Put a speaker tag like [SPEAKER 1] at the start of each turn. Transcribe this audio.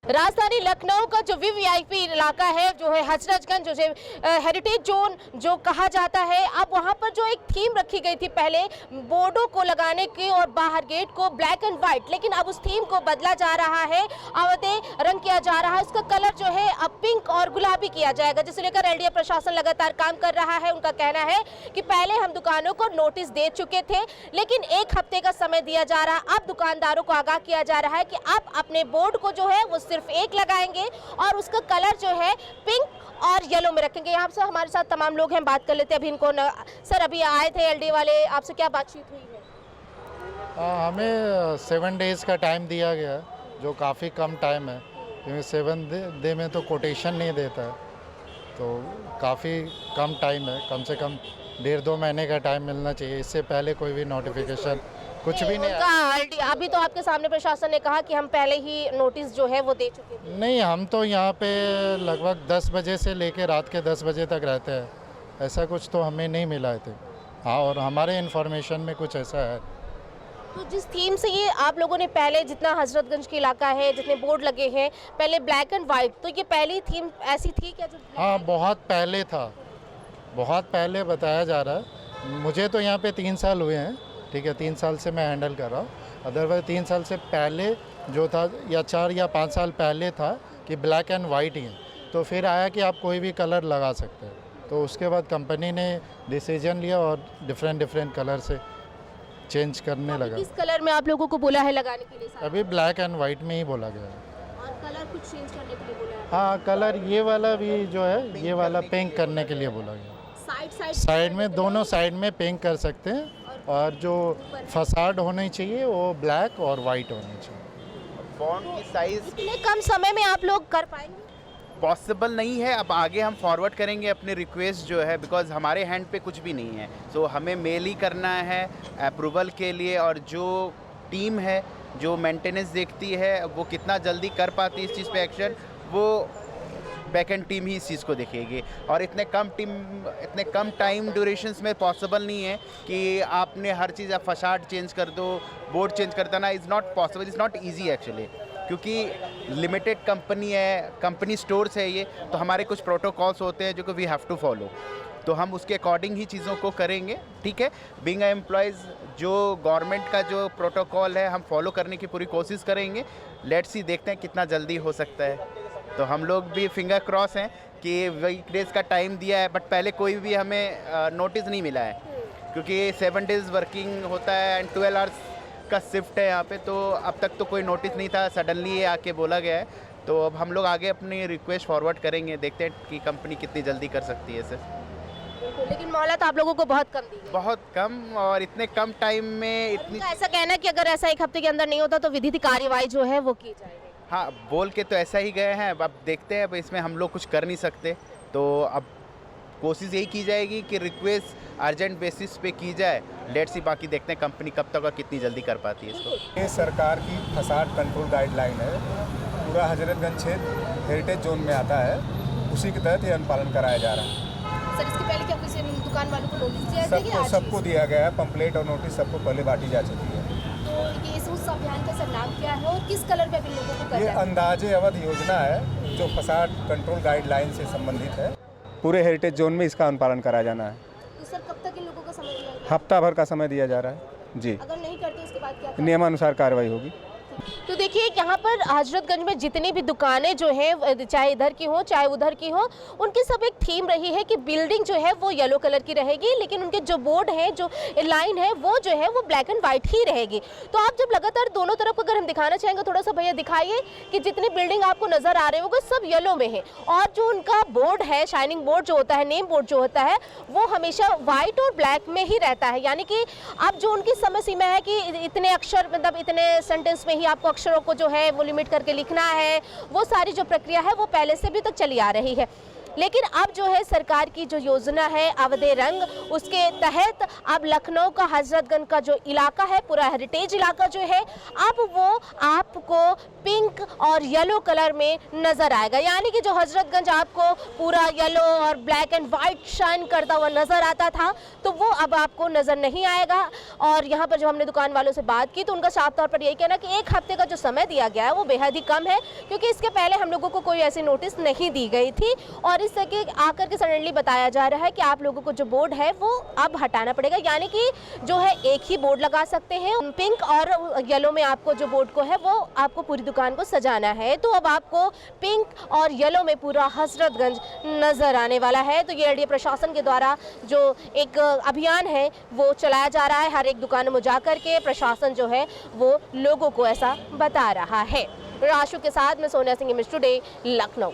[SPEAKER 1] राजधानी लखनऊ का जो वीवीआईपी इलाका है जो है हजरतगंज, जो हेरिटेज जोन जो कहा जाता है, अब वहां पर जो एक थीम रखी गई थी पहले बोर्डों को लगाने की और बाहर गेट को ब्लैक एंड व्हाइट, लेकिन अब उस थीम को बदला जा रहा है, आवते रंग किया जा रहा है। उसका कलर जो है अब पिंक और गुलाबी किया जाएगा, जिसे लेकर एलडीए प्रशासन लगातार काम कर रहा है। उनका कहना है कि पहले हम दुकानों को नोटिस दे चुके थे, लेकिन 1 हफ्ते का समय दिया जा रहा, अब दुकानदारों को आगाह किया जा रहा है कि आप अपने बोर्ड को जो है वो सिर्फ एक लगाएंगे और उसका कलर जो है पिंक और येलो में रखेंगे। यहाँ से हमारे साथ तमाम लोग हैं, बात कर लेते हैं अभी इनको। सर, अभी आए थे एलडी वाले, आपसे क्या बातचीत हुई है?
[SPEAKER 2] हमें 7 डेज़ का टाइम दिया गया, जो काफ़ी कम टाइम है, क्योंकि 7 डे में तो कोटेशन नहीं देता है, तो काफ़ी कम टाइम है। कम से कम 1.5-2 महीने का टाइम मिलना चाहिए। इससे पहले कोई भी नोटिफिकेशन कुछ भी नहीं आया।
[SPEAKER 1] अभी तो आपके सामने प्रशासन ने कहा कि हम पहले ही नोटिस जो है वो दे चुके थे।
[SPEAKER 2] नहीं, हम तो यहाँ पे लगभग 10 बजे से लेके रात के 10 बजे तक रहते हैं, ऐसा कुछ तो हमें नहीं मिला थे। हाँ, और हमारे इन्फॉर्मेशन में कुछ ऐसा है।
[SPEAKER 1] तो जिस थीम से ये आप लोगों ने पहले, जितना हजरतगंज के इलाका है, जितने बोर्ड लगे हैं पहले ब्लैक एंड व्हाइट, तो ये पहली थीम ऐसी थी क्या? जो
[SPEAKER 2] हाँ, बहुत पहले था, बहुत पहले बताया जा रहा है। मुझे तो यहाँ पे 3 साल हुए हैं, ठीक है, 3 साल से मैं हैंडल कर रहा हूँ। अदरवाइज 3 साल से पहले जो था, या 4 या 5 साल पहले था कि ब्लैक एंड वाइट ही है, तो फिर आया कि आप कोई भी कलर लगा सकते हैं। तो उसके बाद कंपनी ने डिसीजन लिया और डिफरेंट कलर से चेंज करने लगा।
[SPEAKER 1] किस कलर में आप लोगों को बोला है लगाने के लिए?
[SPEAKER 2] अभी ब्लैक एंड वाइट में ही बोला गया है।
[SPEAKER 1] और कलर कुछ चेंज करने के लिए बोला है?
[SPEAKER 2] हाँ, कलर ये वाला भी जो है, ये वाला पिंक करने के लिए बोला गया। साइड में, दोनों साइड में पिंक कर सकते हैं, और जो फसाड होनी चाहिए वो ब्लैक और वाइट होनी चाहिए।
[SPEAKER 3] फॉन्ट की साइज
[SPEAKER 1] इतने कम समय में आप लोग कर पाएंगे?
[SPEAKER 3] पॉसिबल नहीं है। अब आगे हम फॉरवर्ड करेंगे अपनी रिक्वेस्ट जो है, बिकॉज हमारे हैंड पे कुछ भी नहीं है। सो हमें मेल ही करना है अप्रूवल के लिए, और जो टीम है जो मेंटेनेंस देखती है वो कितना जल्दी कर पाती है इस चीज़ पे एक्शन, वो बैक एंड टीम ही इस चीज़ को देखेगी। और इतने कम टाइम ड्यूरेशंस में पॉसिबल नहीं है कि आपने हर चीज़, आप फसाड चेंज कर दो, बोर्ड चेंज कर देना is not possible, is not easy actually, क्योंकि लिमिटेड कंपनी है, कंपनी स्टोर्स है ये, तो हमारे कुछ प्रोटोकॉल्स होते हैं जो कि वी हैव टू फॉलो, तो हम उसके अकॉर्डिंग ही चीज़ों को करेंगे। ठीक है, बीइंग एम्प्लॉयज़ जो गवर्नमेंट का जो प्रोटोकॉल है हम फॉलो करने की पूरी कोशिश करेंगे। लेट्स सी, देखते हैं कितना जल्दी हो सकता है। तो हम लोग भी फिंगर क्रॉस हैं कि वीक डेज़ का टाइम दिया है, बट पहले कोई भी हमें नोटिस नहीं मिला है, क्योंकि 7 डेज़ वर्किंग होता है एंड 12 आवर्स का शिफ्ट है यहाँ पे, तो अब तक तो कोई नोटिस नहीं था, सडनली ये आके बोला गया है। तो अब हम लोग आगे अपनी रिक्वेस्ट फॉरवर्ड करेंगे, देखते हैं कि कंपनी कितनी जल्दी कर सकती है इसे।
[SPEAKER 1] लेकिन मोहलत आप लोगों को बहुत कम दी है।
[SPEAKER 3] बहुत कम, और इतने कम टाइम में इतनी।
[SPEAKER 1] ऐसा कहना है कि अगर ऐसा 1 हफ्ते के अंदर नहीं होता तो विधिक कार्रवाई जो है वो की जाएगी।
[SPEAKER 3] हाँ, बोल के तो ऐसा ही गए हैं, अब देखते हैं। अब इसमें हम लोग कुछ कर नहीं सकते, तो अब कोशिश यही की जाएगी कि रिक्वेस्ट अर्जेंट बेसिस पे की जाए। लेट्स सी, बाकी देखते हैं कंपनी कब तक और कितनी जल्दी कर पाती है इसको।
[SPEAKER 4] ये सरकार की फसाड कंट्रोल गाइडलाइन है, पूरा हजरतगंज क्षेत्र हेरिटेज जोन में आता है, उसी के तहत ये अनुपालन कराया जा रहा है।
[SPEAKER 1] सर, इसके पहले क्या किसी दुकान वालों को नोटिस दिया है?
[SPEAKER 4] सबको दिया गया है, पंपलेट और नोटिस सबको पहले बांटी जा चुकी है।
[SPEAKER 1] तो ये उस अभियान का सर नाम क्या है और किस कलर पे लोगों को करना
[SPEAKER 4] ये
[SPEAKER 1] है?
[SPEAKER 4] अंदाजे अवध योजना है जो फसाड कंट्रोल गाइडलाइन से संबंधित है। पूरे हेरिटेज जोन में इसका अनुपालन कराया जाना है।
[SPEAKER 1] तो सर, कब तक इन लोगों को समय दिया गया?
[SPEAKER 4] हफ्ता भर का समय दिया जा रहा है जी।
[SPEAKER 1] अगर नहीं करते उसके बाद क्या?
[SPEAKER 4] नियमानुसार कार्रवाई होगी।
[SPEAKER 1] तो देखिए, यहाँ पर हजरतगंज में जितनी भी दुकानें जो हैं, चाहे इधर की हो चाहे उधर की हो, उनकी सब एक थीम रही है कि बिल्डिंग जो है वो येलो कलर की रहेगी, लेकिन उनके जो बोर्ड है, जो लाइन है, वो जो है वो ब्लैक एंड वाइट ही रहेगी। तो आप जब लगातार दोनों तरफ अगर हम दिखाना चाहेंगे, थोड़ा सा भैया दिखाइए कि जितनी बिल्डिंग आपको नजर आ रही होगी सब येलो में है, और जो उनका बोर्ड है, शाइनिंग बोर्ड जो होता है, नेम बोर्ड जो होता है, वो हमेशा व्हाइट और ब्लैक में ही रहता है। यानी कि अब जो उनकी समय सीमा है कि इतने अक्षर, मतलब इतने सेंटेंस में ही आपको अक्षरों को जो है वो लिमिट करके लिखना है, वो सारी जो प्रक्रिया है वो पहले से भी तक चली आ रही है। लेकिन अब जो है सरकार की जो योजना है अवधे रंग, उसके तहत अब लखनऊ का हजरतगंज का जो इलाका है, पूरा हेरिटेज इलाका जो है, अब वो आपको पिंक और येलो कलर में नजर आएगा। यानी कि जो हजरतगंज आपको पूरा येलो और ब्लैक एंड वाइट शाइन करता हुआ नजर आता था, तो वो अब आपको नजर नहीं आएगा। और यहाँ पर जो हमने दुकान वालों से बात की तो उनका साफ तौर पर यही कहना कि 1 हफ्ते का जो समय दिया गया है वो बेहद ही कम है, क्योंकि इसके पहले हम लोगों को कोई ऐसी नोटिस नहीं दी गई थी और इस के आकर के सडनली बताया जा रहा है कि आप लोगों को जो बोर्ड है वो अब हटाना पड़ेगा। यानी कि जो है एक ही बोर्ड लगा सकते हैं, पिंक और येलो में आपको जो बोर्ड को है वो आपको पूरी दुकान को सजाना है। तो अब आपको पिंक और येलो में पूरा हजरतगंज नजर आने वाला है। तो ये एलडीए प्रशासन के द्वारा जो एक अभियान है वो चलाया जा रहा है, हर एक दुकानों में जाकर के प्रशासन जो है वो लोगों को ऐसा बता रहा है। राशु के साथ में सोनिया सिंह, इमेज टुडे, लखनऊ।